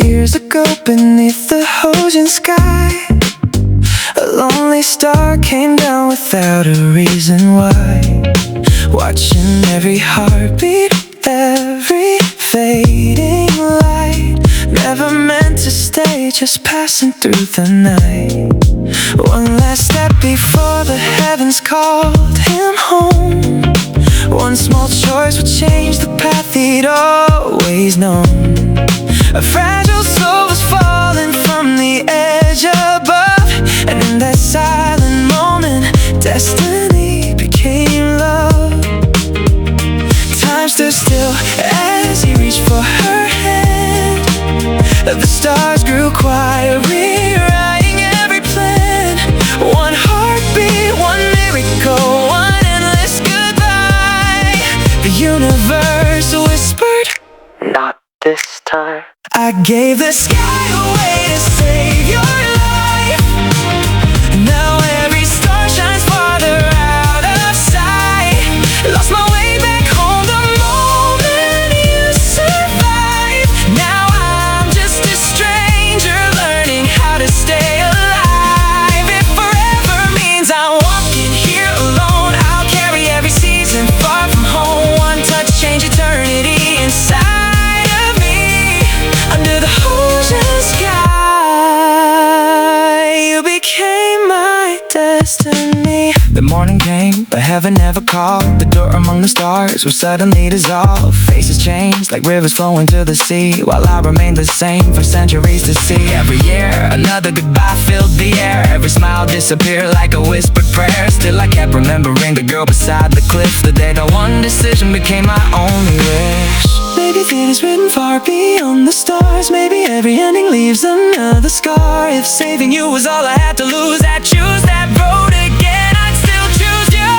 Years ago, beneath the ocean sky, a lonely star came down without a reason why. Watching every heartbeat, every fading light. Never meant to stay, just passing through the night. One last step before the heavens called him home. One small choice would change the path he'd always known. A fragile soul was falling from the edge above, and in that silent moment, destiny became love. Time stood still as he reached for her hand. The stars grew quiet, rewriting every plan. One heartbeat, one miracle, one endless goodbye. The universe whispered, "Not this time." I gave the sky away to save your life. Now every star shines farther out of sight. Lost my way back home the moment you survived. Now I'm just a stranger learning how to stay alive. If forever means I'm walking here alone, I'll carry every season far from home. One touch change eternity inside. Under the ocean sky, you became my destiny. The morning came, but heaven never called. The door among the stars was suddenly dissolved. Faces changed like rivers flowing to the sea, while I remained the same for centuries to see. Every year, another goodbye filled the air. Every smile disappeared like a whispered prayer. Still I kept remembering the girl beside the cliff, the day that one decision became my only wish. Maybe fate is written far beyond the stars. Maybe every ending leaves another scar. If saving you was all I had to lose, I'd choose that road again. I'd still choose you.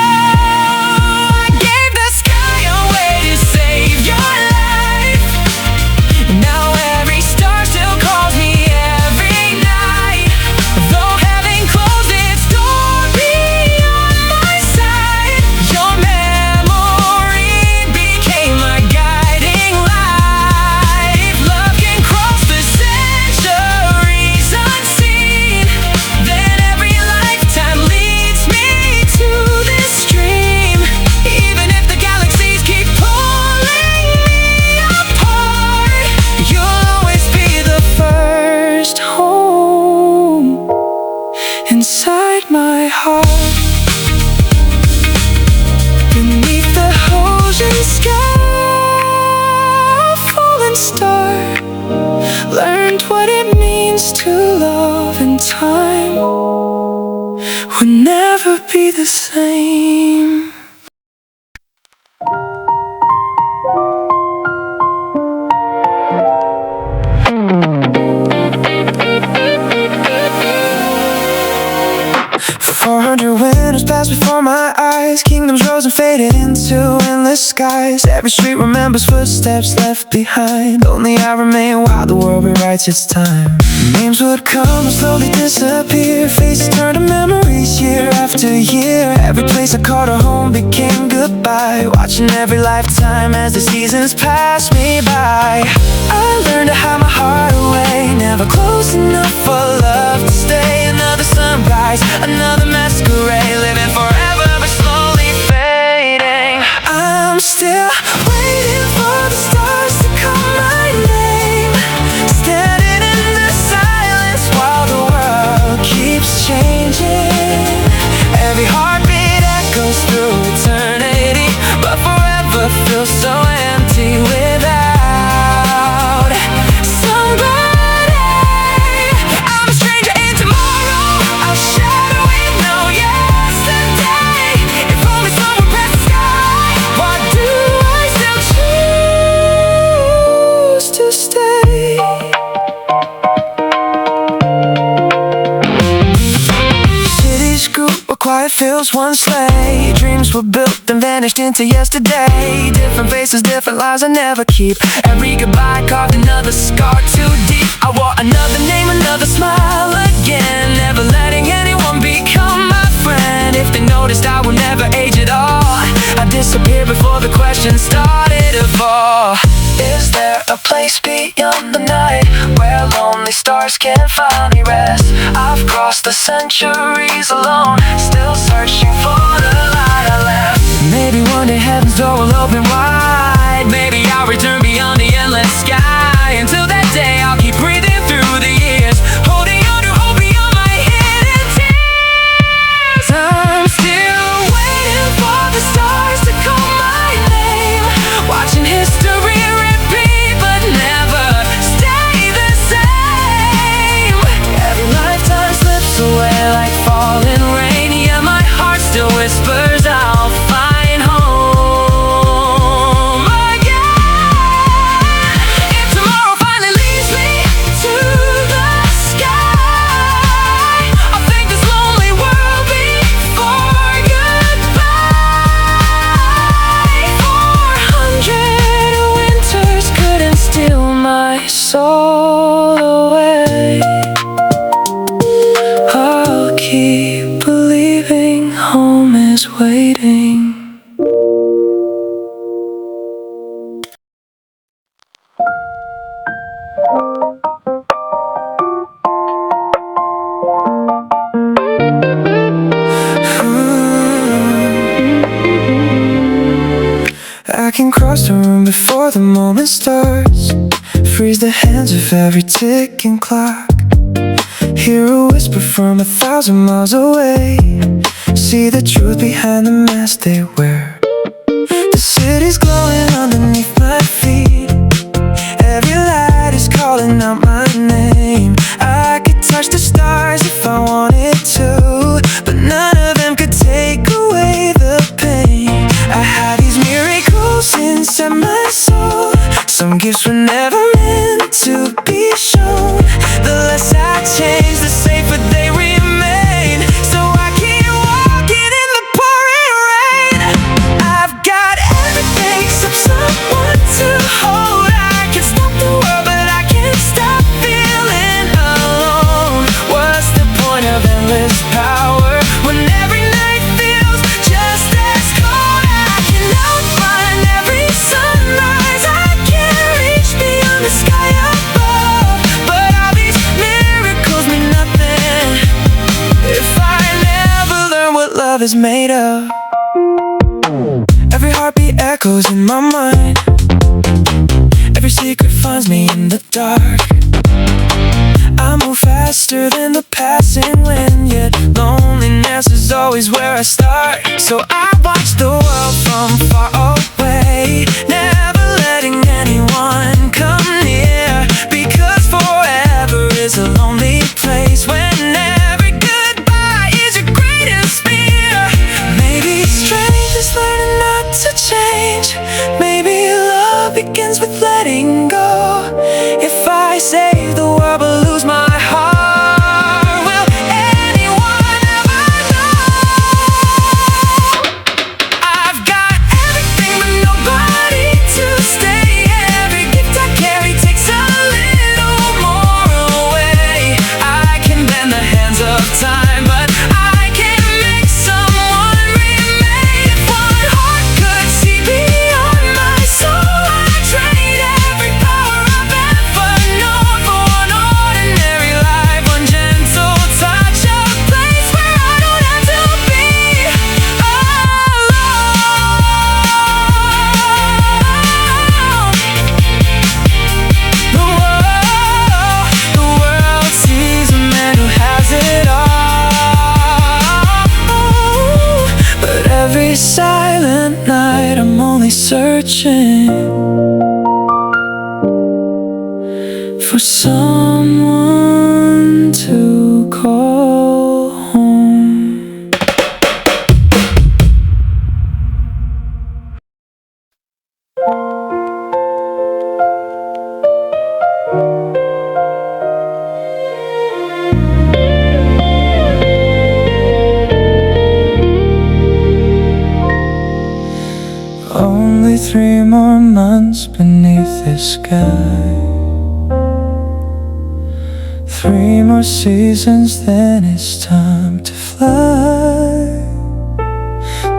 I gave the sky away to save your life. Now every star still calls me every night. Though heaven closed its door beyond my sight, your memory became my guiding light. Love can cross the centuries unseen. Then every lifetime leads me to this dream. Even if the galaxies keep pulling me apart, you'll always be the first home inside my heart. Beneath the ocean sky, a fallen star learned what it means to love in time. Would never be the same. For 400 winters passed before my eyes. Kingdoms rose and faded into endless skies. Every street remembers footsteps left behind. Only I remain while the world rewrites its time. Names would come and slowly disappear. Faces turn to memories year after year. Every place I called a home became goodbye. Watching every lifetime as the seasons pass me by. I learned to hide my heart away, never close enough for love to stay. Another sunrise, another masquerade, living forever but slowly fading. I'm still waiting for the stars to call my name, standing in the silence while the world keeps changing. Every heartbeat echoes through eternity, but forever feels so empty without somebody. I'm a stranger in tomorrow, I'll shadow with no yesterday. If only someone pressed the sky, why do I still choose to stay? Cities grew where quiet fills one sleigh. Dreams were built vanished into yesterday. Different faces, different lives I never keep. Every goodbye carved another scar too deep. I wore another name, another smile again, never letting anyone become my friend. If they noticed, I will never age at all. I disappeared before the question started to fall. Is there a place beyond the night where lonely stars can finally rest? I've crossed the centuries alone, still searching for the light I left. Maybe one day heaven's door will open wide. Maybe I'll return beyond the endless sky. Until that day, I'll keep breathing through the years, holding on to hope beyond my hidden tears. I'm still waiting for the stars to call my name, watching history repeat but never stay the same. Every lifetime slips away like falling rain. Yeah, my heart still whispers I'll find home again. If tomorrow finally leads me to the sky, I'll thank this lonely world before goodbye. 400 winters couldn't steal my soul away. I'll keep believing home is waiting. I can cross the room before the moment starts, freeze the hands of every ticking clock, hear a whisper from 1,000 miles away, see the truth behind the mask they wear. The city's glowing underneath my feet, every light is calling out my name. I could touch the stars if I wanted to, but none of them could take away the pain. I had these miracles inside my soul, some gifts were never meant to be shown. The less I change, the safer they remain. So I keep walking in the pouring rain. I've got everything except someone to hold. I can stop the world, but I can't stop feeling alone. What's the point of endless power when every night feels just as cold? I can outrun every sunrise, I can't reach beyond the sky above. But all these miracles mean nothing if I never learn what love is made of. Every heartbeat echoes in my mind, every secret finds me in the dark. I move faster than the passing wind, yet loneliness is always where I start. So I watch the world from far away, never letting anyone come near, because forever is a lonely place when every goodbye is your greatest fear. Maybe strange is learning not to change. Maybe love begins with letting go. If I save the world but lose my heart, will anyone ever know? I've got everything but nobody to stay. Every gift I carry takes a little more away. I can bend the hands of time, but I can't make someone remain. If one heart could see beyond my soul, I'd trade every power I've ever known for one ordinary life, one gentle touch, a place where I don't have to be alone. The world sees a man who has it all, but every silent night I'm only searching for someone to call home. only 3 more months beneath this sky. 3 more seasons, then it's time to fly.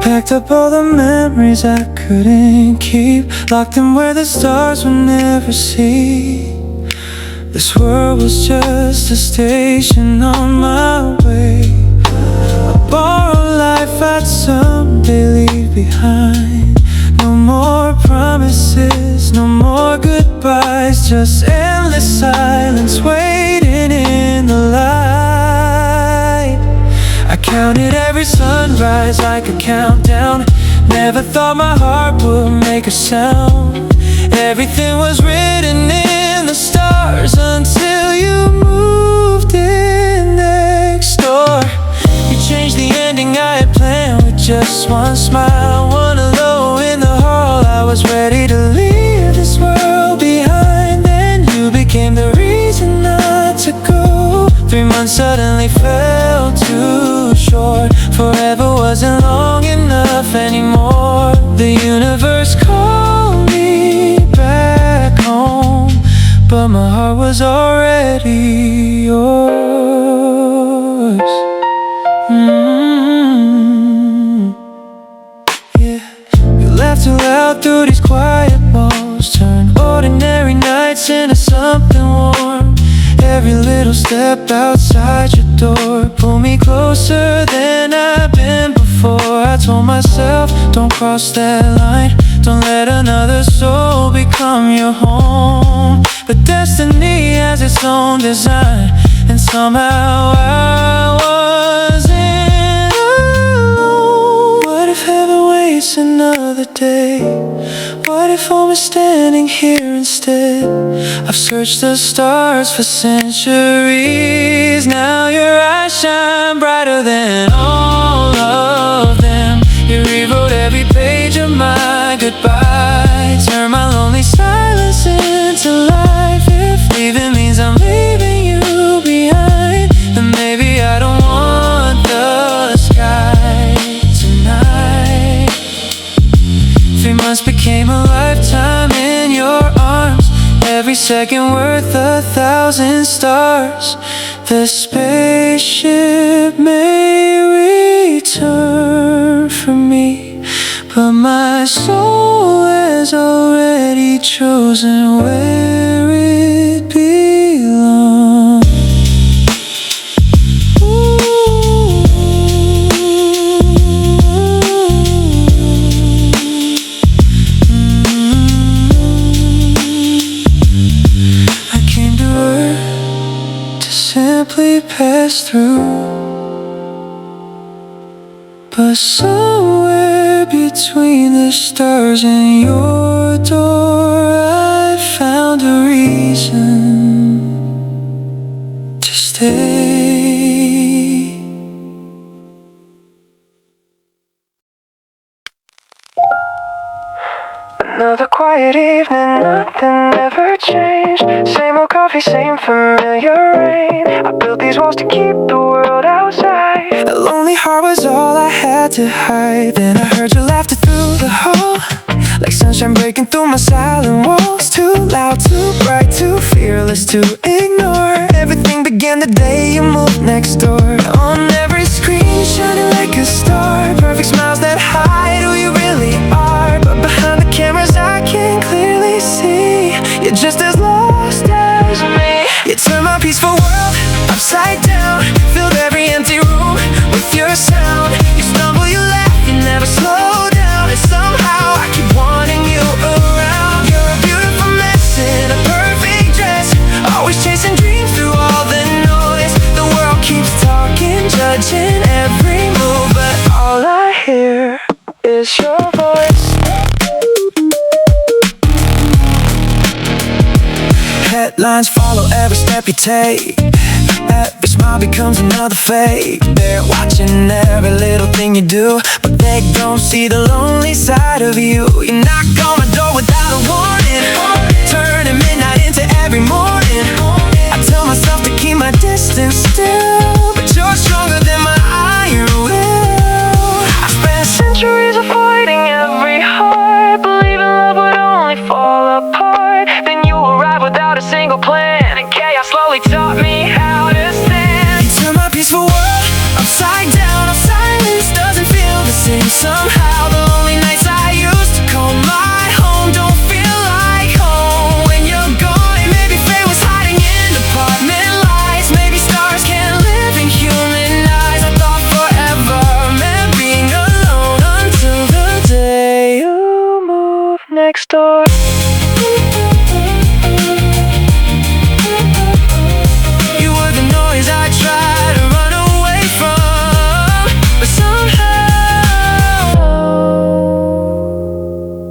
Packed up all the memories I couldn't keep, locked them where the stars would never see. This world was just a station on my way, a borrowed life I'd someday leave behind. No more promises, no more goodbyes, just endless silence waiting in the light. I counted every sunrise like a countdown, never thought my heart would make a sound. Everything was written in the stars until you moved in next door. You changed the ending I had planned with just one smile. One hello in the hall, I was ready to leave this world behind. Then you became the reason not to go. 3 months suddenly felt too short. Forever wasn't long enough anymore. The universe called me back home, but my heart was already yours. Yeah. You laughed too loud through these quiet walls, turned ordinary nights into something warm. Every little step outside your door pulled me closer than I've been before. I told myself, don't cross that line, don't let another soul become your home. But destiny has its own design, and somehow I wasn't alone. What if heaven waits another day? What if home is standing here instead? I've searched the stars for centuries. Now your eyes shine brighter than all of them. You rewrote every page of my goodbye, turn my lonely silence into life. If leaving means I'm leaving you behind, then maybe I don't want the sky tonight. 3 months became a lifetime in your arms, every second worth 1,000 stars. The spaceship may return for me, but my soul has already chosen where it belongs. I came to Earth to simply pass through, but somewhere between the stars and your door, I found a reason to stay. Another quiet evening, nothing ever changed. Same old coffee, same familiar rain. I built these walls to keep the world outside. A lonely heart was all I had to hide. Then I heard your laughter through the hall, like sunshine breaking through my silent walls. Too loud, too bright, too fearless to ignore. Everything began the day you moved next door. On every screen, shining like a star. Perfect smiles that hide who you really are, but behind the cameras I can clearly see you're just as lost as me. You turned my peaceful world upside down, filled every empty room with your sound. You stumble, you laugh, you never slow down, and somehow I keep wanting you around. You're a beautiful mess in a perfect dress, always chasing dreams through all the noise. The world keeps talking, judging every move, but all I hear is your voice. Headlines follow every step you take, every smile becomes another fake. They're watching every little thing you do, but they don't see the lonely side of you. You knock on my door without a warning, turning midnight into every morning. I tell myself to keep my distance still, but you're stronger than my iron will. I spent centuries avoiding every heart, believing next door. You were the noise I tried to run away from, but somehow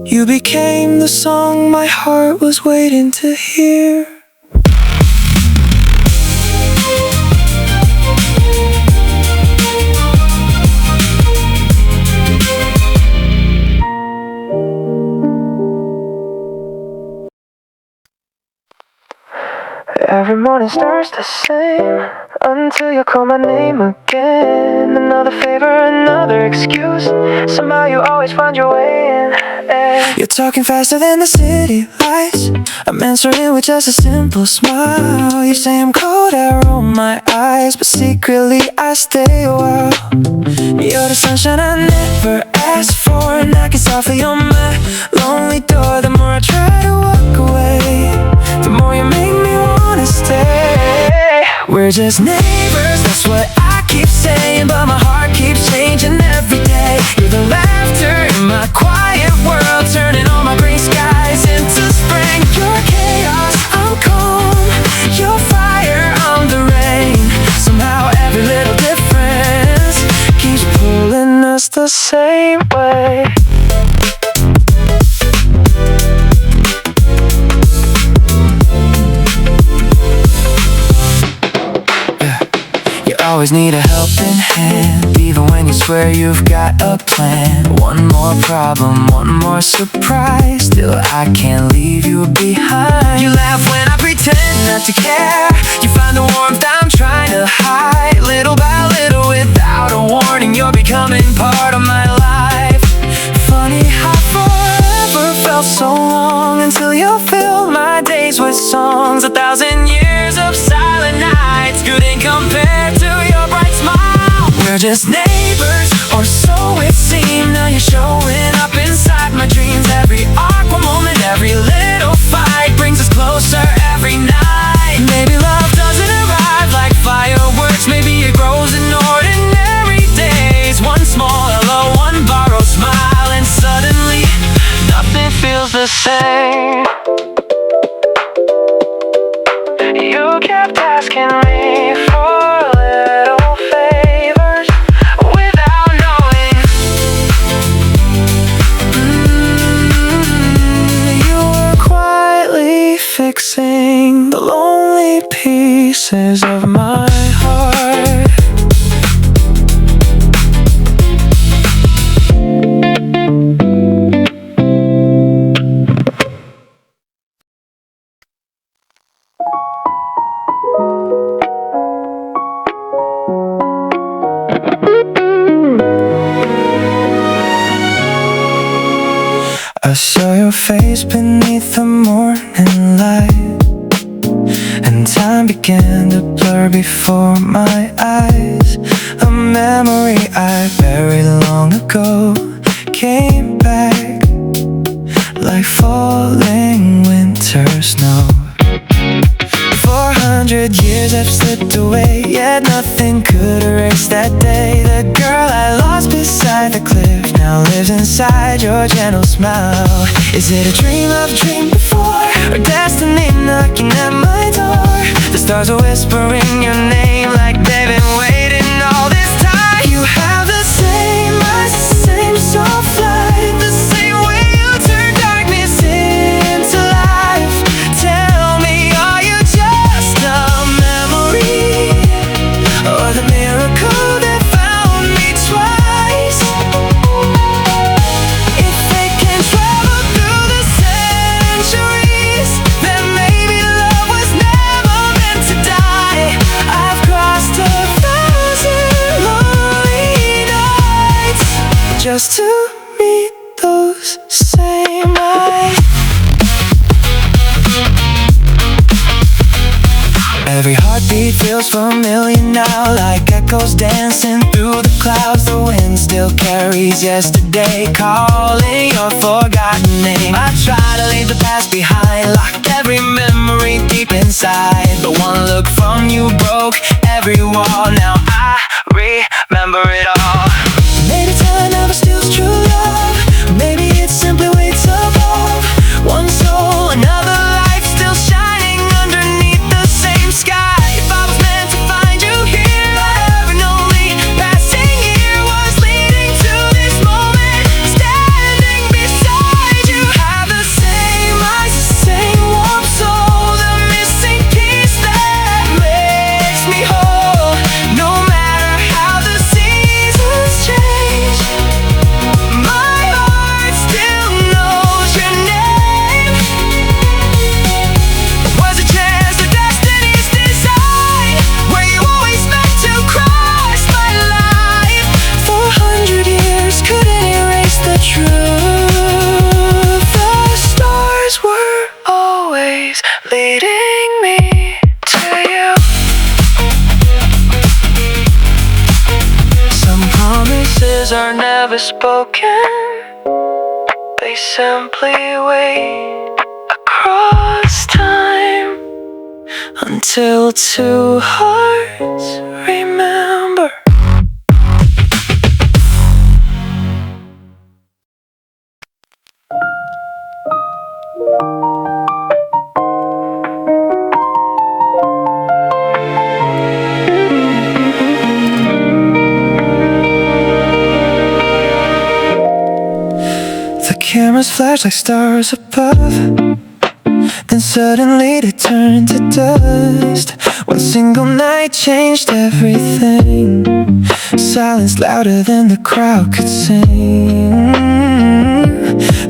you became the song my heart was waiting to hear. Every morning starts the same until you call my name again. Another favor, another excuse. Somehow you always find your way in. You're talking faster than the city lights. I'm answering with just a simple smile. You say I'm cold, I roll my eyes, but secretly I stay a while. You're the sunshine I never asked for, knocking softly on my lonely door. The more I try to walk away, the more you make me wanna stay. We're just neighbors, that's what I keep saying, but my heart keeps changing every day. You're the laughter in my quiet world, turning all my gray skies into spring. You're chaos, I'm calm. You're fire, I'm the rain. Somehow every little difference keeps pulling us the same way. Always need a helping hand, even when you swear you've got a plan. One more problem, one more surprise, still I can't leave you behind. You laugh when I pretend not to care. You find the warmth I'm trying to hide. Little by little, without a warning, you're becoming part of my life. Funny how forever felt so long, until you filled my days with songs. 1,000 years of silent nights couldn't compare to your bright smile. We're just neighbors, or so it seemed. Now you're showing up inside my dreams. Every awkward moment, every little fight brings us closer every night. Maybe love doesn't arrive like fireworks. Maybe it grows in ordinary days. One small hello, one borrowed smile, and suddenly nothing feels the same. You kept asking me for little favors without knowing. You were quietly fixing the lonely pieces of my heart. I saw your face beneath the morning light, and time began to blur before my eyes. A memory I buried long ago came back like falling winter snow. 400 years have slipped away, yet nothing could erase that day. The girl I lost beside the cliff now lives inside your gentle smile. Is it a dream I've dreamed before, or destiny knocking at my door? The stars are whispering your name like they've been waiting all this time. You have the same eyes, the same soft light, the same way you turn darkness into life. Tell me, are you just a memory, or the miracle that found me twice? If they can travel through the centuries, then maybe love was never meant to die. I've crossed 1,000 lonely nights just to meet those same eyes. Every heartbeat feels familiar now, like echoes dancing through the clouds. The wind still carries yesterday, calling your forgotten name. I try to leave the past behind, locked every memory deep inside, but one look from you broke every wall. Now I remember it all. Maybe time never steals true love, maybe it simply waits above. never spoken, they simply wait across time until two hearts remember. The cameras flash like stars above, then suddenly they turned to dust. One single night changed everything. Silence louder than the crowd could sing.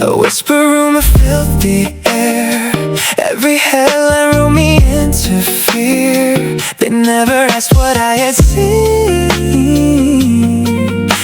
A whisper rumor filled the air. Every headline wrote me interfere. They never asked what I had seen.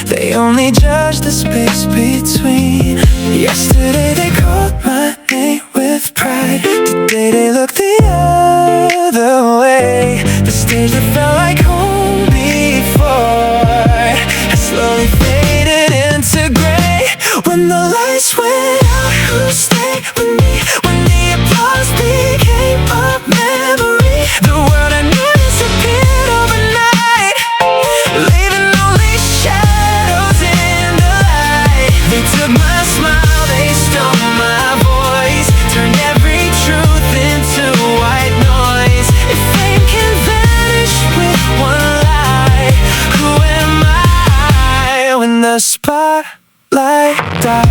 They only judged the space between. Yesterday they called my name with pride. Today they look the other way. The stage that felt like home before has slowly faded into gray. When the lights went out, who stayed with me? When the applause became a memory, the world I knew disappeared overnight, leaving only shadows in the light. They took my smile, they stole my voice, turned every truth into white noise. If fame can vanish with one lie, who am I when the spotlight dies?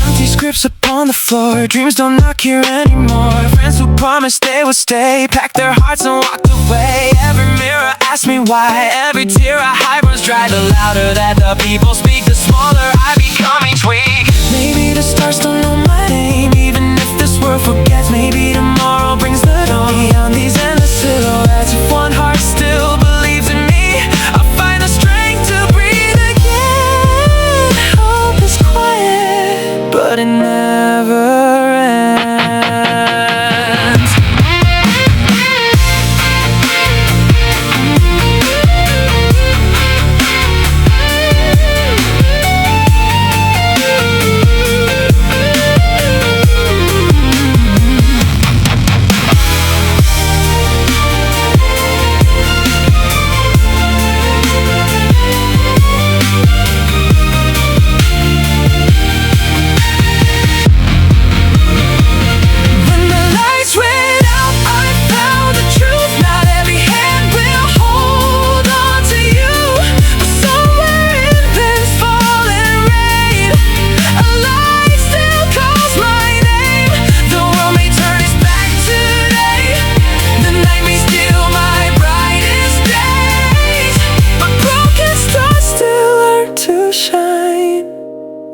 Empty scripts upon the floor, dreams don't knock here anymore. Friends who promised they would stay packed their hearts and walked away. Every mirror asked me why, every tear I hide runs dry. The louder that the people speak, the smaller I become each week. Maybe the stars don't know my name, even if this world forgets. Maybe tomorrow brings the dawn. Beyond these endless silhouettes, if one heart still believes in me, I'll find the strength to breathe again. Hope is quiet, but it never ends.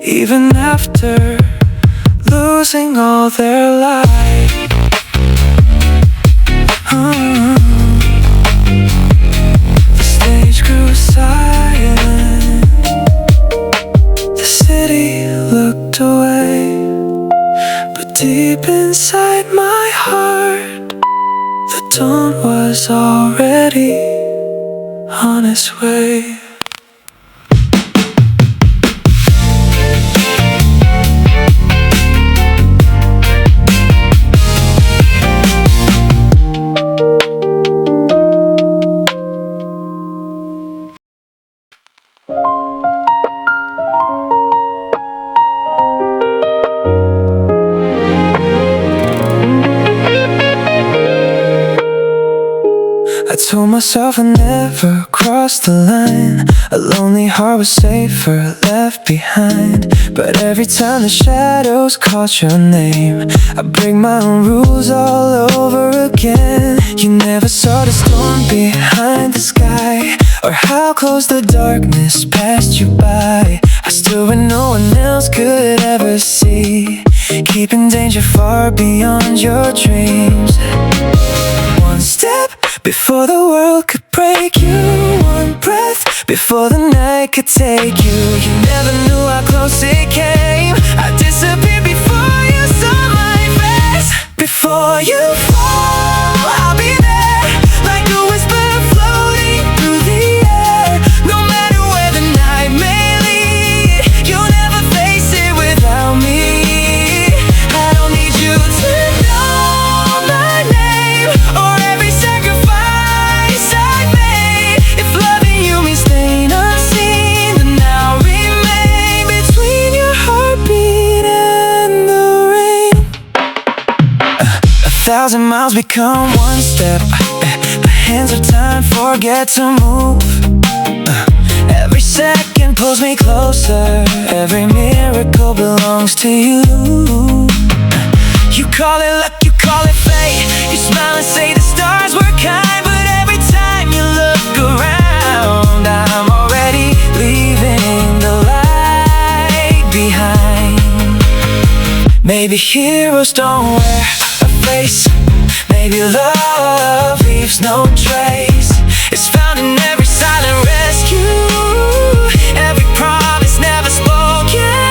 Even after losing all their light. The stage grew silent. The city looked away. But deep inside my heart, the dawn was already on its way. I told myself I'd never cross the line. A lonely heart was safer left behind. But every time the shadows called your name, I break my own rules all over again. You never saw the storm behind the sky, or how close the darkness passed you by. I stood when no one else could ever see, keeping danger far beyond your dreams. One step before the world could break you, one breath before the night could take you. You never knew how close it came. I disappeared before you saw my face. Before you fall, I'll be there, like a whisper floating through the air. No 1,000 miles become one step. My hands are tied, forget to move. Every second pulls me closer. Every miracle belongs to you. You call it luck, you call it fate. You smile and say the stars were kind, but every time you look around, I'm already leaving the light behind. Maybe heroes don't wear a face. Maybe love leaves no trace. It's found in every silent rescue, every promise never spoken.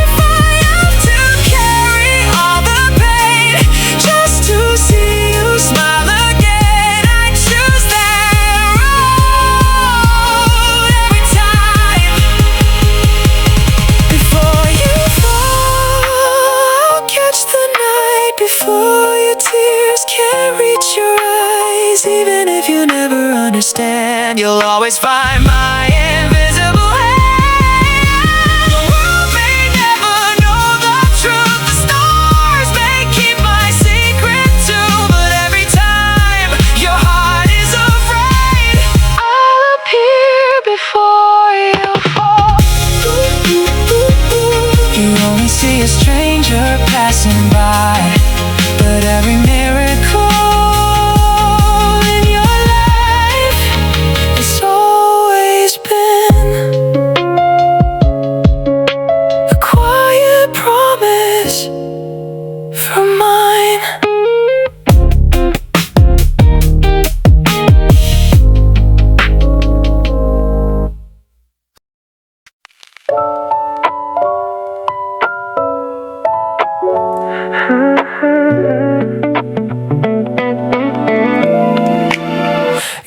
If I have to carry all the pain just to see you smile again, I choose that road every time. Before you fall, I'll catch the night before your tears can't reach your eyes. Even if you never understand, you'll always find my invisible hand. The world may never know the truth, the stars may keep my secret too, but every time your heart is afraid, I'll appear before you fall. You only see a stranger passing by, but every miracle in your life has always been a quiet promise from mine.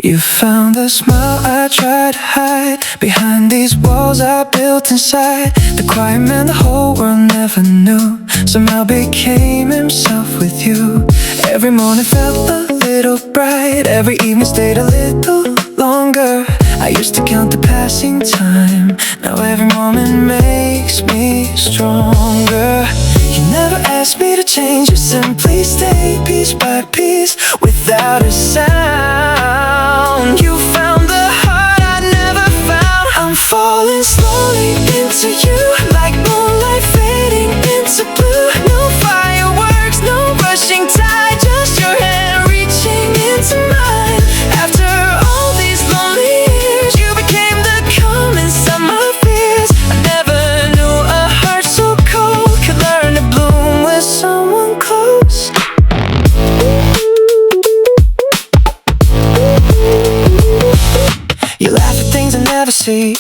You found the smile I tried to hide behind these walls I built inside. The quiet man the whole world never knew somehow became himself with you. Every morning felt a little bright, every evening stayed a little longer. I used to count the passing time, now every moment makes me stronger. You never asked me to change, you simply stayed piece by piece without a sound. You found the heart I never found. I'm falling slowly into you, like moonlight fading into blue. No fireworks, no rushing tide, just your hand reaching into mine. After all these lonely years, you became the calm inside my fears. I never knew a heart so cold could learn to bloom with someone close. You laugh at things I never see.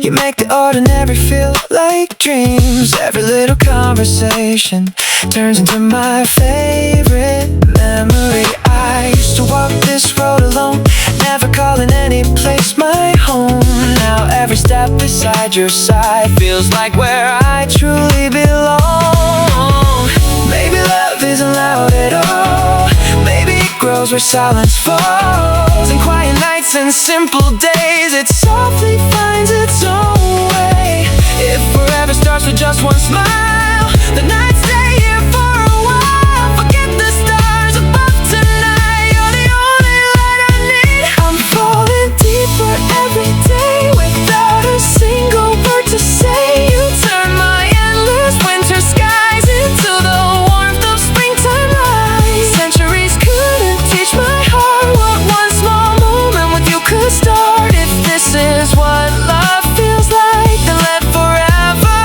You make the ordinary feel like dreams. Every little conversation turns into my favorite memory. I used to walk this road alone, never calling any place my home. Now every step beside your side feels like where I truly belong. Maybe love isn't loud at all. Maybe it grows where silence falls. In quiet nights and simple days, it softly finds its own way. If forever starts with just one smile, the nights stay here for a while. Forget the stars above tonight, you're the only light I need. I'm falling deeper every day without a single word to say. You turn my endless winter skies into the warmth of springtime light. Centuries couldn't teach my heart what one small moment with you could start. If this is what love feels like, then let forever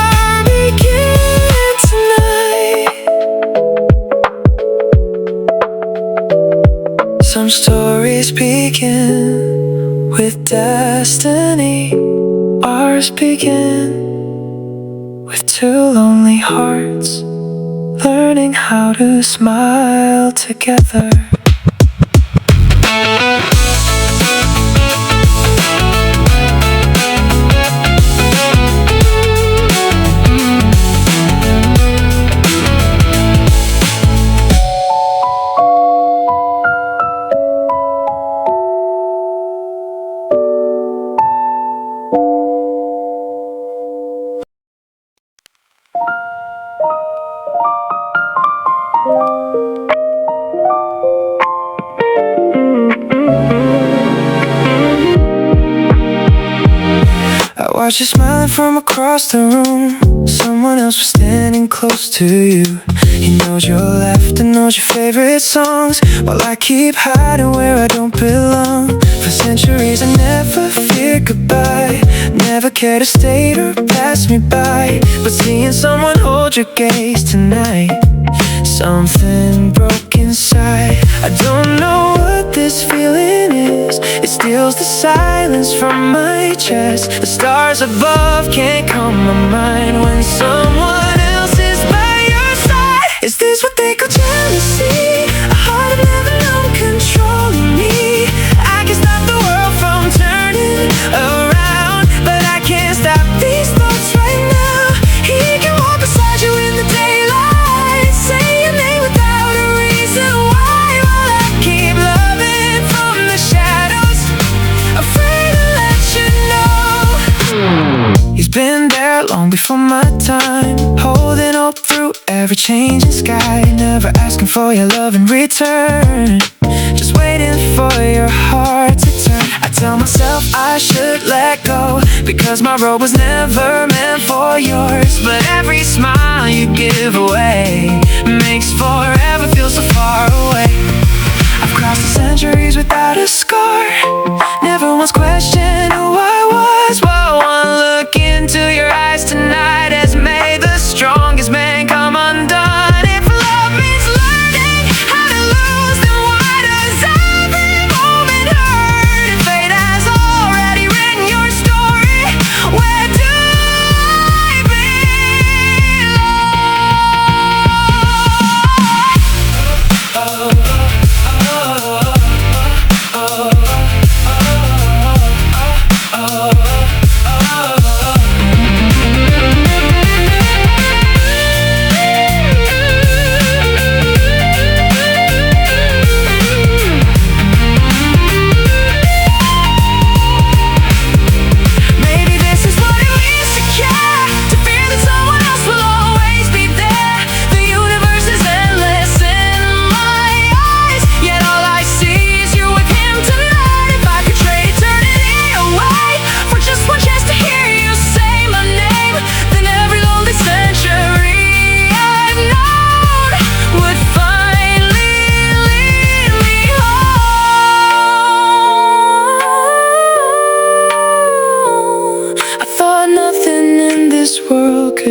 begin tonight. Some stories begin with destiny. Ours begin with two lonely hearts learning how to smile together. watched you smiling from across the room. Someone else was standing close to you. He knows your laughter, knows your favorite songs, while I keep hiding where I don't belong. For centuries I never feared goodbye, never cared to stay or pass me by. But seeing someone hold your gaze tonight, something broke inside. I don't know what this feeling is. It steals the silence from my chest. The stars above can't calm my mind when someone else is by your side. Is this what they call jealousy? A heart of never known controlling me. I can stop the world from turning around, but I can't stop these thoughts right now. He can walk beside you in the daylight, say your name without a reason why, while I keep loving from the shadows, afraid to let you know. He's been there long before my time, holding hope through every changing sky, never asking for your love in return, just waiting for your heart to turn. I tell myself I should let go, because my road was never meant for yours. But every smile you give away makes forever feel so far away. I've crossed the centuries without a scar, never once questioned who I was. Well, one look into your eyes tonight has made the strongest man come undone. If love means learning how to lose, then why does every moment hurt? If fate has already written your story, where do I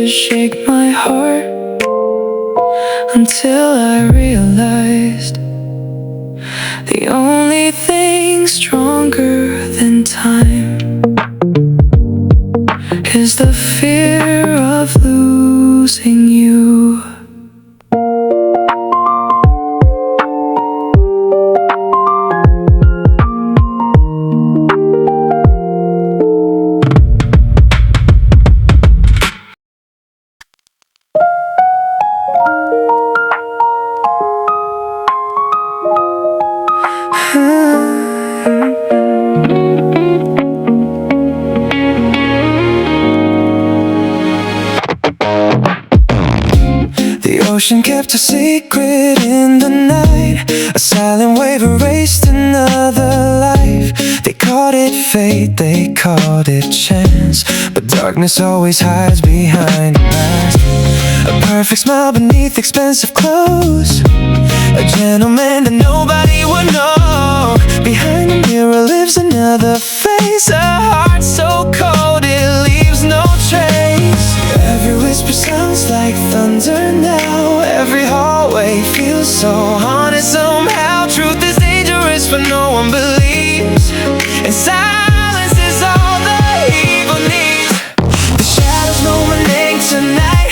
shake my heart, until I realized the only thing stronger than time is the fear of losing you. The ocean kept a secret in the night, a silent wave erased another life. They called it fate, they called it chance, but darkness always hides behind a mask. A perfect smile beneath expensive clothes, a gentleman that nobody would know. Behind the mirror lives another face, a heart so cold it leaves no trace. Every whisper sounds like thunder now, every hallway feels so haunted somehow. Truth is dangerous but no one believes, and silence is all the evil needs. The shadows know my name tonight,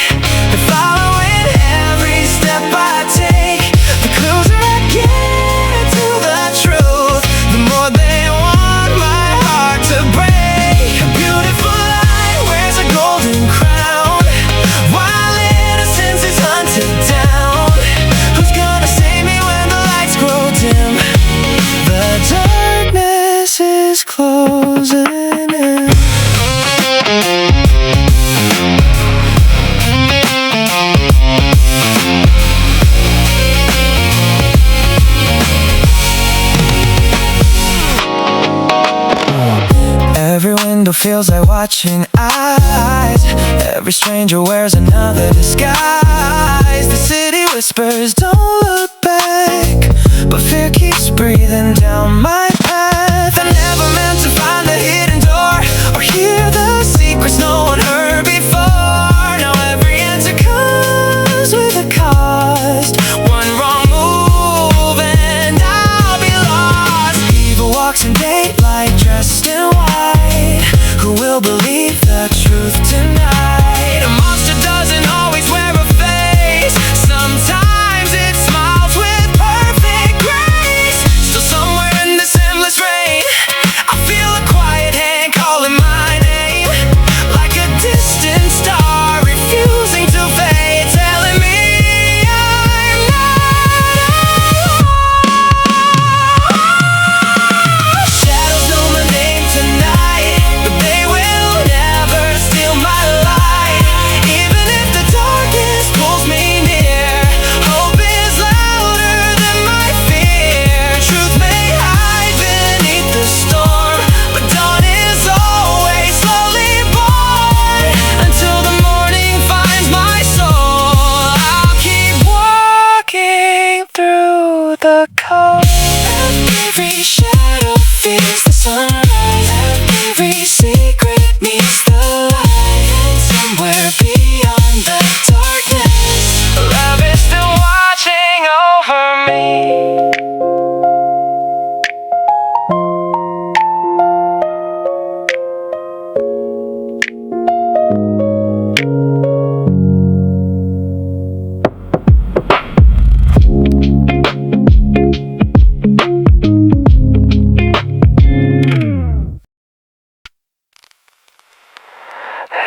they're following every step I take. The closer I get to the truth, the more they want my heart to break. A beautiful light wears a golden crown, while innocence is hunted down. Who's gonna save me when the lights grow dim? The darkness is closing in. Every window feels like watching stranger wears another disguise. The city whispers, don't look back, but fear keeps breathing down my path. I never meant to find the hidden door or hear the secrets no one heard before. Now every answer comes with a cost. One wrong move and I'll be lost. Evil walks in daylight dressed in white. Who will believe the truth tonight? A monster doesn't always wear a face. Sometimes it smiles with perfect grace. Still somewhere in this endless rain, I feel a quiet hand calling my name, like a distant star refusing to fade, telling me I'm not alone. Shadows know my name tonight, but they will never steal my light. Even if the darkness pulls me near, hope is louder than my fear. Truth may hide beneath the storm, but dawn is always slowly born. Until the morning finds my soul, I'll keep walking through the cold. Every shadow feels the sunrise. Every secret meets the light. And somewhere beyond the darkness, love is still watching over me.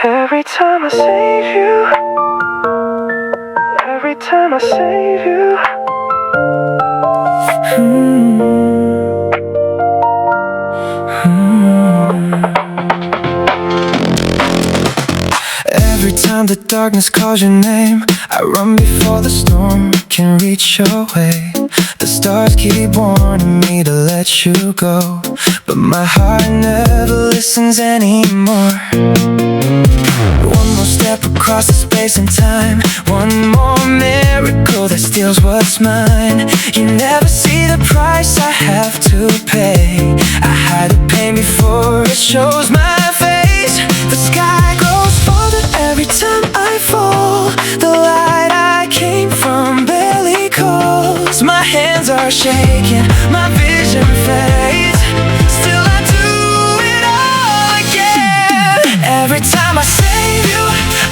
Every time I save you, every time I save you, every time the darkness calls your name, I run before the storm can reach your way. The stars keep warning me to let you go, but my heart never listens anymore. One more step across the space and time, one more miracle that steals what's mine. You never see the price I have to pay. I hide the pain before it shows my face. The sky grows farther every time I fall. The light I came from barely calls. My hands are shaking, my vision fades. Still I do it all again. Every time I save you,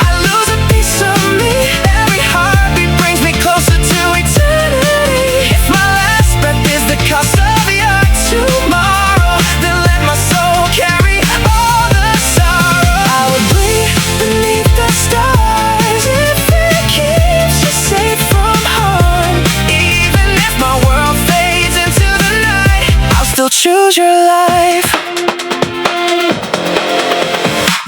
I lose a piece of me. Every heartbeat brings me closer to eternity. If my last breath is the cost of your tomorrow, then let my soul carry all the sorrow. I would bleed beneath the stars if it keeps you safe from harm. Even if my world fades into the night, I'll still choose your life.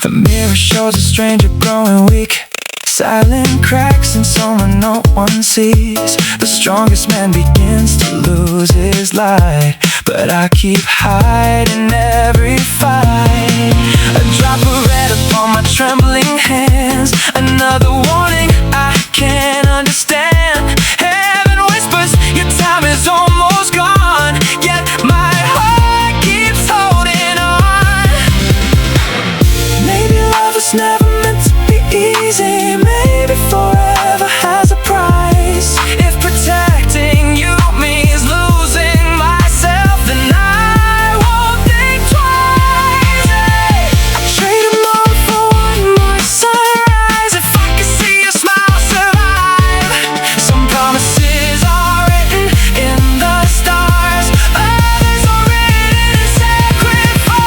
The mirror shows a stranger growing weak. Silent cracks in someone no one sees. The strongest man begins to lose his light, but I keep hiding every fight. A drop of red upon my trembling hands. Another warning I can't understand. Heaven whispers your time is almost gone, yet my heart keeps holding on. Maybe love was never meant to be easy. Maybe forever has a price. If protecting you means losing myself, then I won't think twice. Hey, I'd trade them all for one more sunrise. If I could see your smile survive. Some promises are written in the stars, others are written in sacrifice.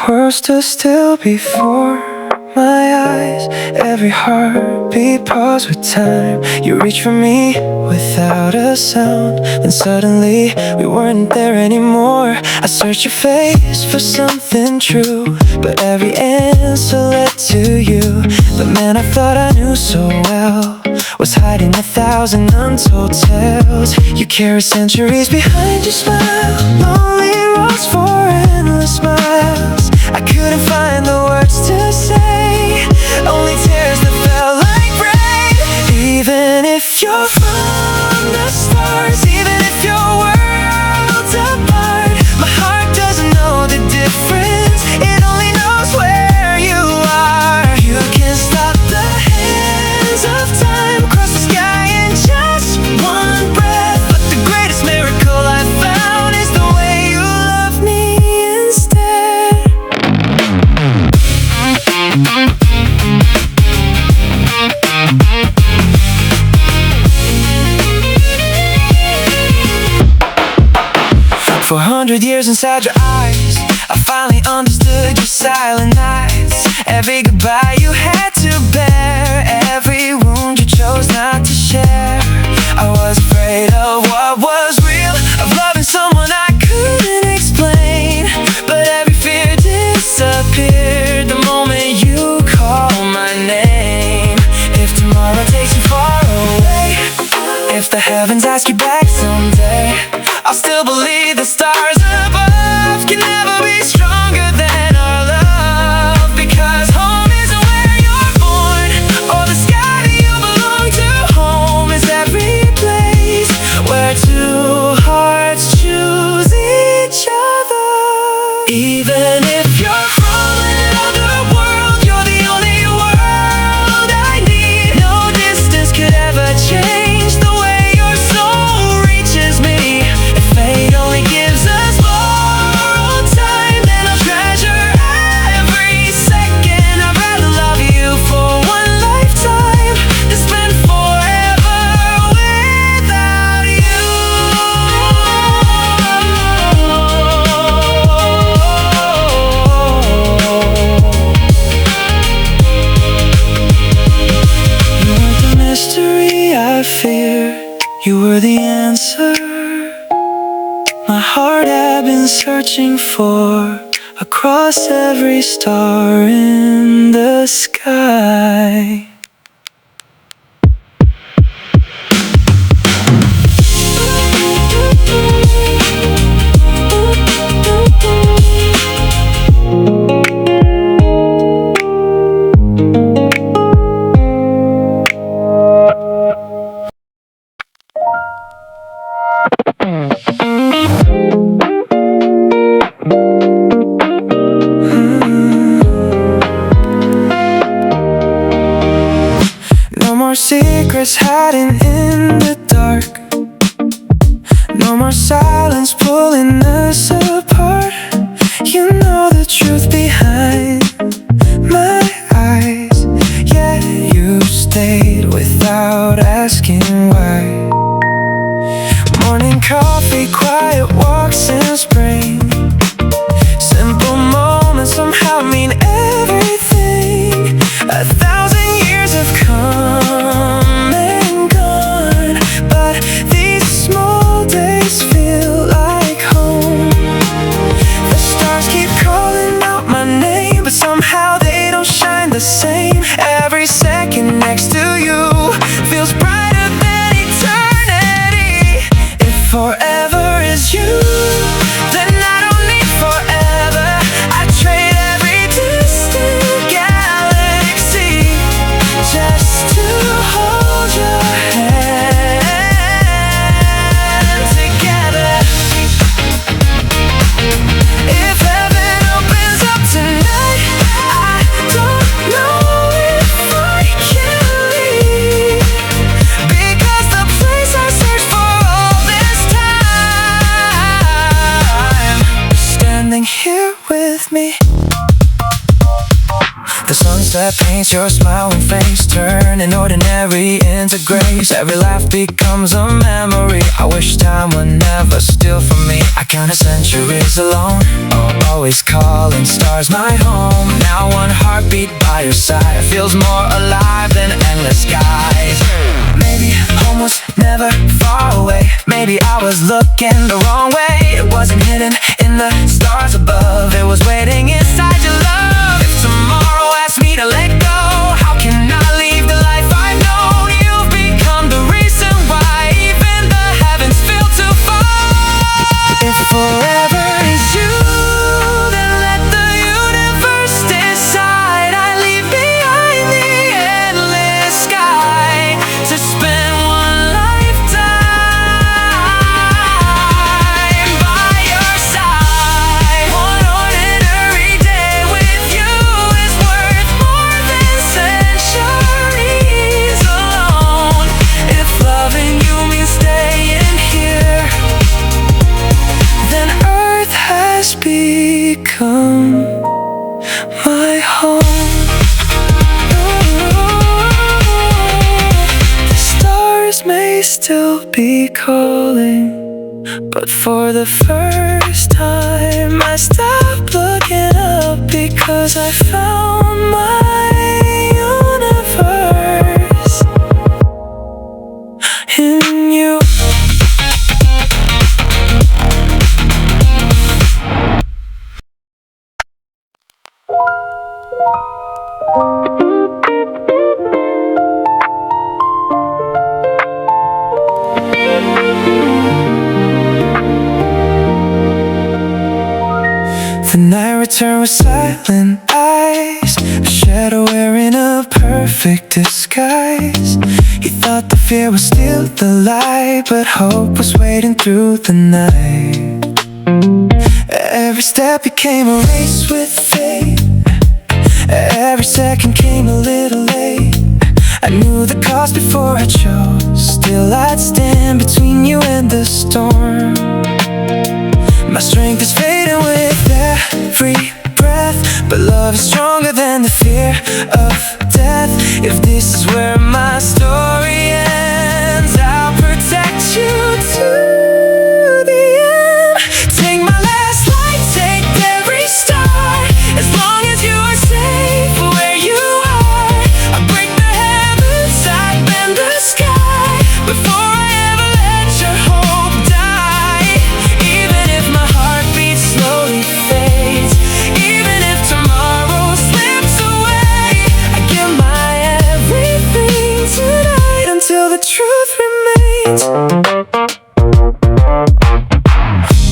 world stood still before my eyes. Every heartbeat paused with time. You reached for me without a sound. Then suddenly we weren't there anymore. I searched your face for something true, but every answer led to you. The man I thought I knew so well was hiding 1,000 untold tales. You carry centuries behind your smile, lonely roads for endless miles. I couldn't find the words to say, only tears that felt like rain. Even if you're from the stars, even if your world's apart, my heart doesn't know the difference. It only knows where you are. You can stop the hands of time, cross the sky in just one breath. But the greatest miracle I've found is the way you love me instead. For 100 years inside your eyes, I finally understood your silent nights. Every goodbye you had to bear, every wound you chose not to share. I was afraid of what was real, of loving someone I couldn't explain. But every fear disappeared the moment you called my name. If tomorrow takes you far away, if the heavens ask you back someday, I'll still believe the stars above can never be stronger than our love. Because home isn't where you're born, or the sky that you belong to. Home is every place where two hearts choose each other. Even if you're from another world, you're the only world I need. No distance could ever change the way your soul reaches me. If fate only gives us borrowed time, then I'll treasure every second. I'd rather love you for one lifetime than spend forever without you. You were the mystery I feared, you were the answer my heart had been searching for, across every star in the sky. No more secrets hiding in the dark, no more silence pulling us apart. You know the truth behind my eyes, yet you stayed without asking why. Morning coffee, quiet walks in spring, simple moments somehow mean everything. 1,000 years have come and gone, but these small days feel like home. The stars keep calling out my name, but somehow they don't shine the same. Every second next to you feels brighter than eternity. If forever is you, that paints your smiling face, turning ordinary into grace. Every laugh becomes a memory. I wish time would never steal from me. I counted centuries alone, always calling stars my home. Now one heartbeat by your side feels more alive than endless skies. Maybe home was never far away. Maybe I was looking the wrong way. It wasn't hidden in the stars above. It was waiting inside your love. If tomorrow asks me to let go, how can I leave the life I've known? You've become the reason why even the heavens feel too far. If forever is you, then let the universe decide. I leave behind the endless sky to spend one lifetime by your side. One ordinary day with you is worth more than centuries alone. If loving you means staying here, then Earth has become my home. The stars may still be calling, but for the first time I stopped looking up, because I found my universe in you. The night returned with silent eyes, a shadow wearing a perfect disguise. He thought the fear was still the lie, but hope was waiting through the night. Every step became a race with fate. Every second came a little late. I knew the cost before I chose. Still I'd stand between you and the storm. My strength is fading with every breath, but love is stronger than the fear of death. If this is where my story ends, I'll protect you to the end. Take my last light, take every star, as long as you are safe where you are. I break the heavens, I bend the sky, before I ever let your hope die. Even if my heartbeat slowly fades, even if tomorrow slips away, I give my everything tonight until the truth remains.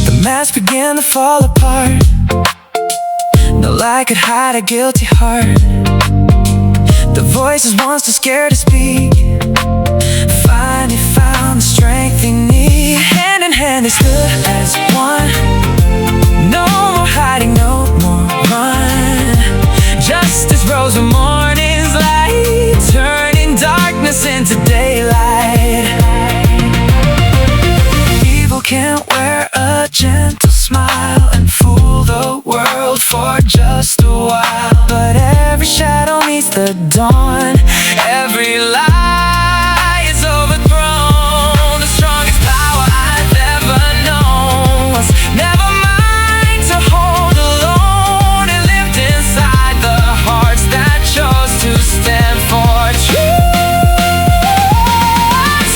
The mask began to fall apart. No lie could hide a guilty heart. The voices once too scared to speak finally found the strength they need. Hand in hand they stood as one. No more hiding, no more run. Justice rose with morning's light, turning darkness into daylight. Evil can't wear a gentle smile and fool the world for just a while. But every shadow meets the dawn, every lie is overthrown. The strongest power I've ever known was never mine to hold alone. It lived inside the hearts that chose to stand for truth.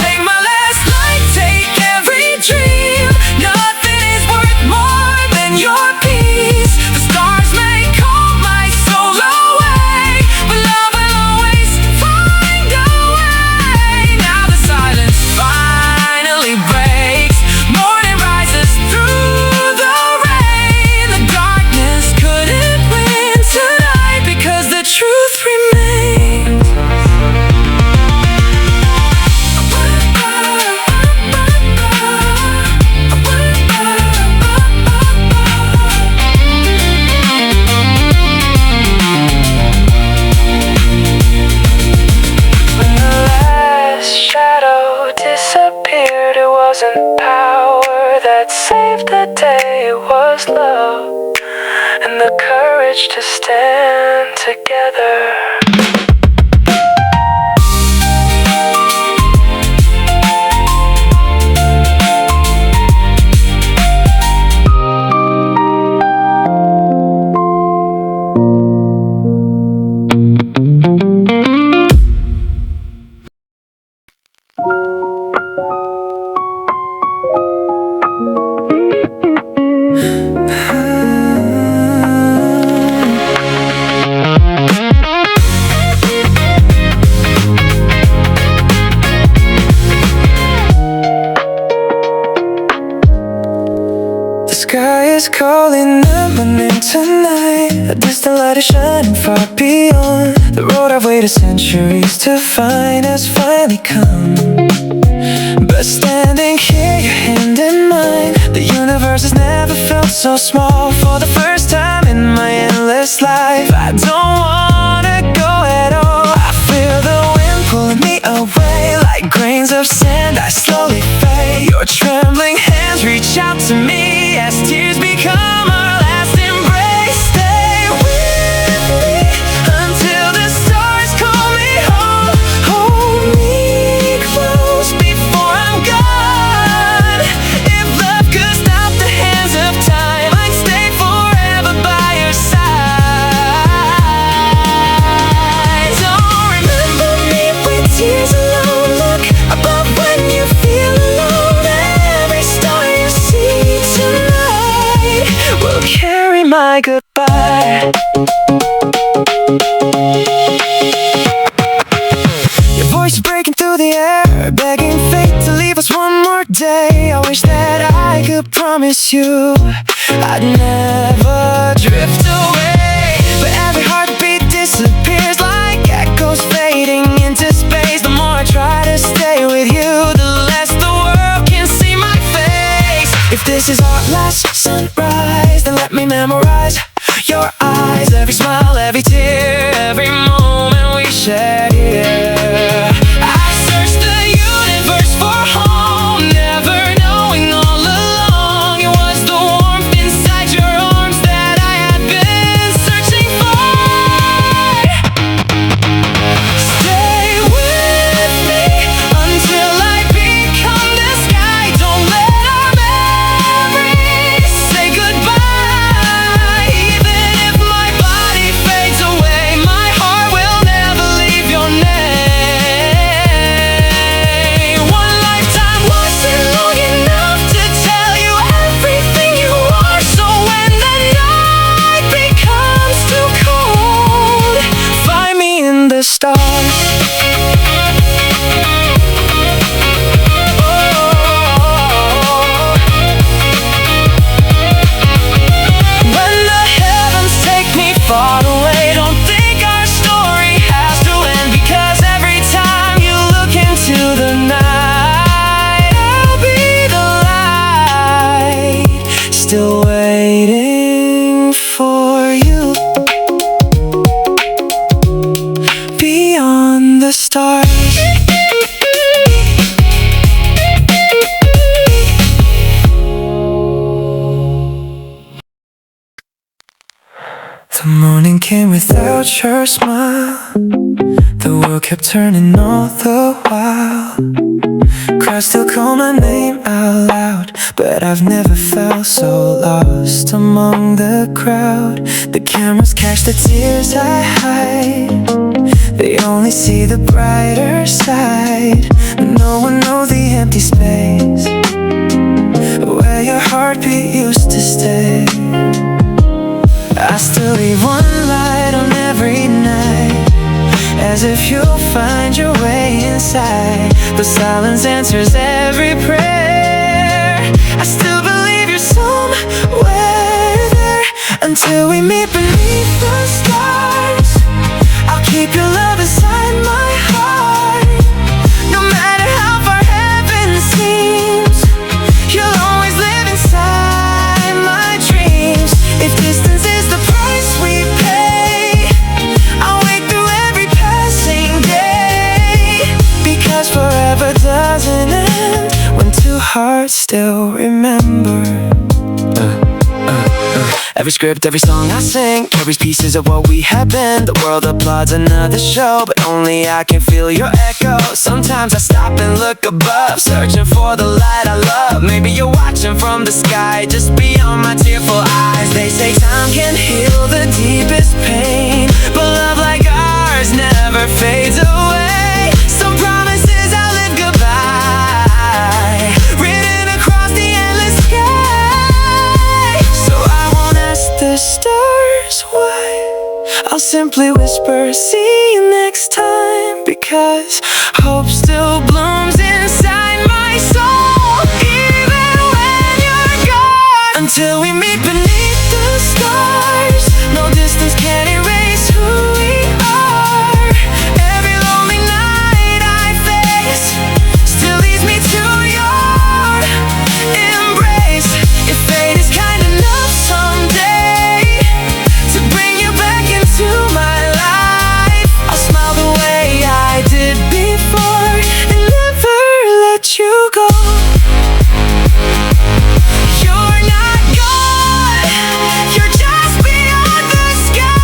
Take my last light, take every dream. Nothing is worth more than your peace. The stars may call my soul away, but love will always find a way. Now the silence finally breaks. Morning rises through the rain. The darkness couldn't win tonight, because the truth remains. When the last shadow disappeared, it wasn't power that saved the day, it was love. and the courage to stand together. The sky is calling the morning tonight. A distant light is shining far beyond. The road I've waited centuries to find has finally come. But standing here, your hand in mine, the universe has never felt so small. For the first time in my endless life, I don't wanna go at all. I feel the wind pulling me away. Like grains of sand, I slowly fade. Your trembling hands reach out to me as tears become our last embrace. Stay with me until the stars call me home. Hold me close before I'm gone. If love could stop the hands of time, I'd stay forever by your side. Don't remember me with tears alone. Look above when you feel alone. Every star you see tonight will carry my goodbye. Your voice is breaking through the air, begging fate to leave us one more day. I wish that I could promise you I'd never drift away. But every heartbeat disappears like echoes fading into space. The more I try to stay with you, the less the world can see my face. If this is our last sunrise, then let me memorize your eyes. Every smile, every tear, every moment we shared here. I searched the universe for home, never knowing all along it was the warmth inside your arms that I had been searching for. Stay with me until I become the sky. Don't let our memories say goodbye. Even if my body fades away, my heart will never leave your name. One lifetime wasn't long enough to tell you everything you are. So when the night becomes too cold, find me in the stars. When the heavens take me far away, don't think our story has to end. Because every time you look into the night, I'll be the light, still waiting for you beyond the stars. The morning came without your smile. The world kept turning all the while. Crowds still call my name out loud, but I've never felt so lost among the crowd. The cameras catch the tears I hide. They only see the brighter side. No one knows the empty space where your heartbeat used to stay. I still leave one light on every night, as if you'll find your way inside. The silence answers every prayer. I still believe you're somewhere there. Until we meet beneath the stars, I'll keep your love inside my heart. No matter how far heaven seems, you'll always live inside my dreams. If distance is the price we pay, I'll wait through every passing day. Because forever doesn't end when two hearts still remember. Every script, every song I sing carries pieces of what we have been. The world applauds another show, but only I can feel your echo. Sometimes I stop and look above, searching for the light I love. Maybe you're watching from the sky, just beyond my tearful eyes. They say time can heal the deepest pain, but love like ours never fades away. Some promises outlive goodbye, written across the endless sky. So I won't ask the stars why, I'll simply whisper, see you next time. Because hope still blooms inside my soul, even when you're gone. Until we meet beneath the stars, no distance can erase who we are. Every lonely night I face still leads me to your embrace. If fate is kind enough someday to bring you back into my life, I'll smile the way I did before and never let you go. You're not gone, you're just beyond the sky.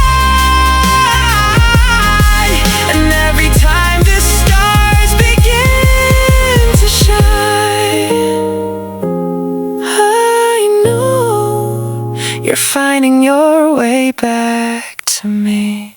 And every time the stars begin to shine, I know you're finding your way back to me.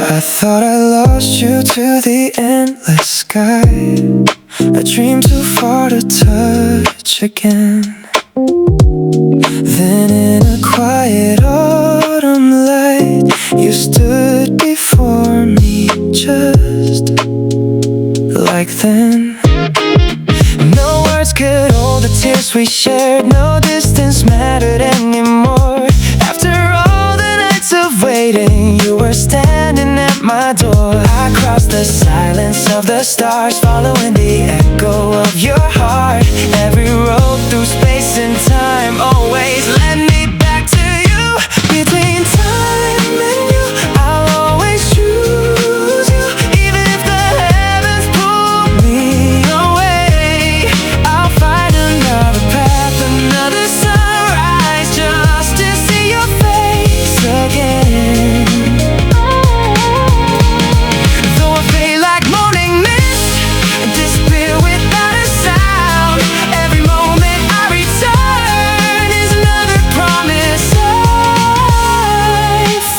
I thought I lost you to the endless sky, a dream too far to touch again. Then in a quiet autumn light, you stood before me just like then. No words could hold the tears we shared, no distance mattered anymore. After all the nights of waiting, you were standing at my door. I crossed the silence of the stars, following the echo of your heart. Every road through space and time always led me back to you. Between time and you, I'll always choose you. Even if the heavens pull me away, I'll find another path, another sunrise, just to see your face again. Though I fade like morning mist, disappear without a sound, every moment I return is another promise I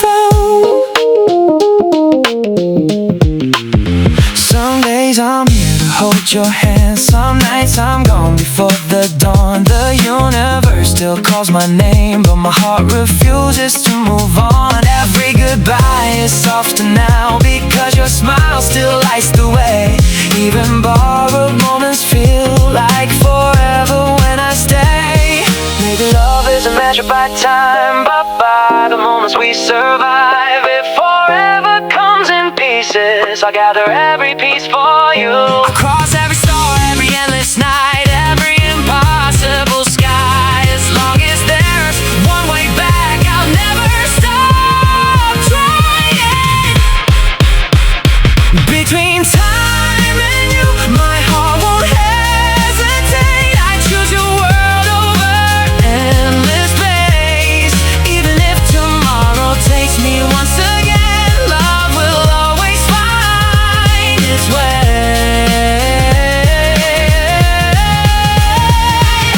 found. Some days I'm here to hold your hand, some nights I'm gone before the dawn. The universe still calls my name, but my heart refuses to move on. Every goodbye is softer now, because your smile still lights the way. Even borrowed moments feel like forever when I stay. Maybe love isn't measured by time, but by the moments we survive. If forever comes in pieces, I'll gather every piece for you. Across every star, every endless night, every impossible sky. As long as there's one way back, I'll never stop trying. Between time and you, my heart won't hesitate. I choose your world over endless space. Even if tomorrow takes me once again, love will always find its way.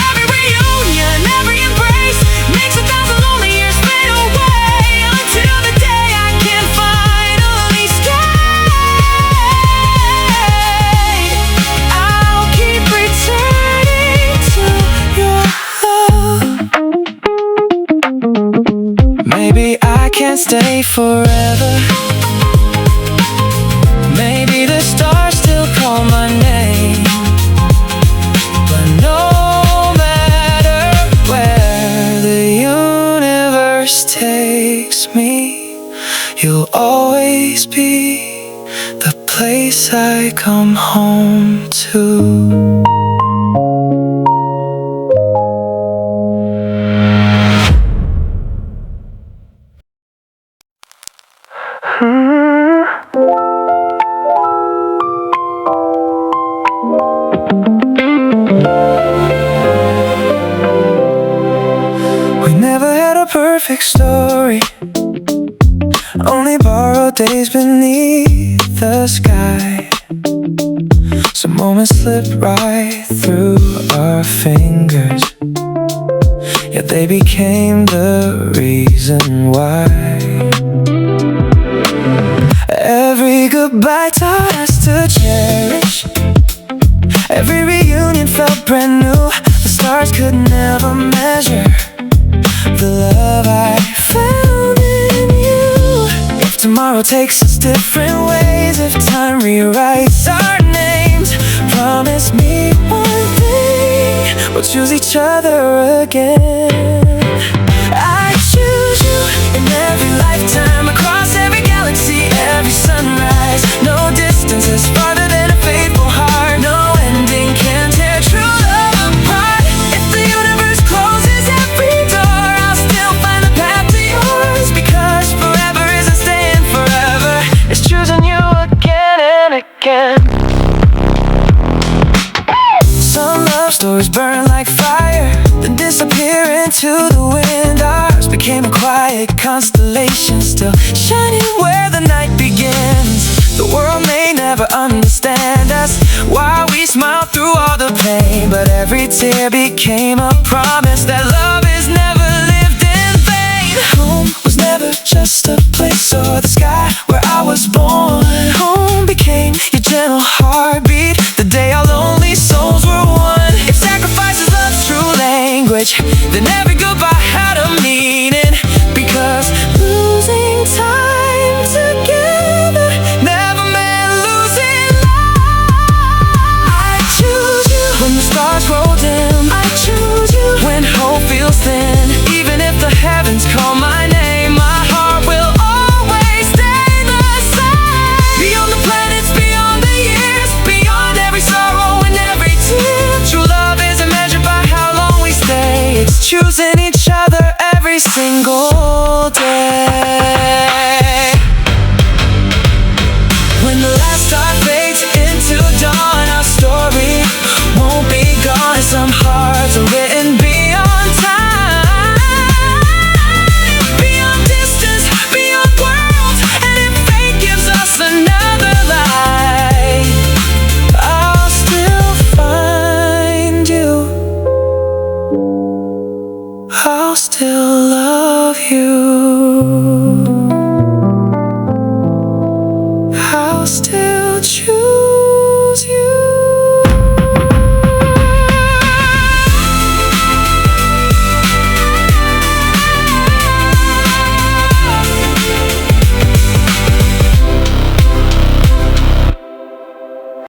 Every reunion, every embrace makes 1,000 lonely years fade away, until the day I can finally stay. I'll keep returning to your love. Maybe I can't stay forever, maybe the stars still call my name. But no matter where the universe place I come home to. We never had a perfect story, only borrowed days beneath the sky. Some moments slipped right through our fingers, yet they became the reason why. Every goodbye taught us to cherish. Every reunion felt brand new. The stars could never measure the love I found in you. If tomorrow takes us different ways, if time rewrites our names, promise me one thing: we'll choose each other again. I choose you in every lifetime, across every galaxy, every sunrise. No distance is farther than a faithful heart. No ending can tear true love apart. If the universe closes every door, I'll still find the path to yours, because forever isn't staying forever, it's choosing you again and again. Some love stories burn like fire, then disappear into the wind. Ours became a quiet constellation, still shining where the night begins. The world may never understand us, why we smile through all the pain, but every tear became a promise that love is never lived in vain. Home was never just a place or the sky where I was born. Home became your gentle heartbeat the day our lonely souls were one. If sacrifice is love's true language, then every goodbye had a meaning, because losing time together never meant losing love. I choose you when the stars grow dim. I choose you when hope feels thin. Even if the heavens call my name, my heart will always stay the same. Beyond the planets, beyond the years, beyond every sorrow and every tear, true love isn't measured by how long we stay, it's choosing each other every single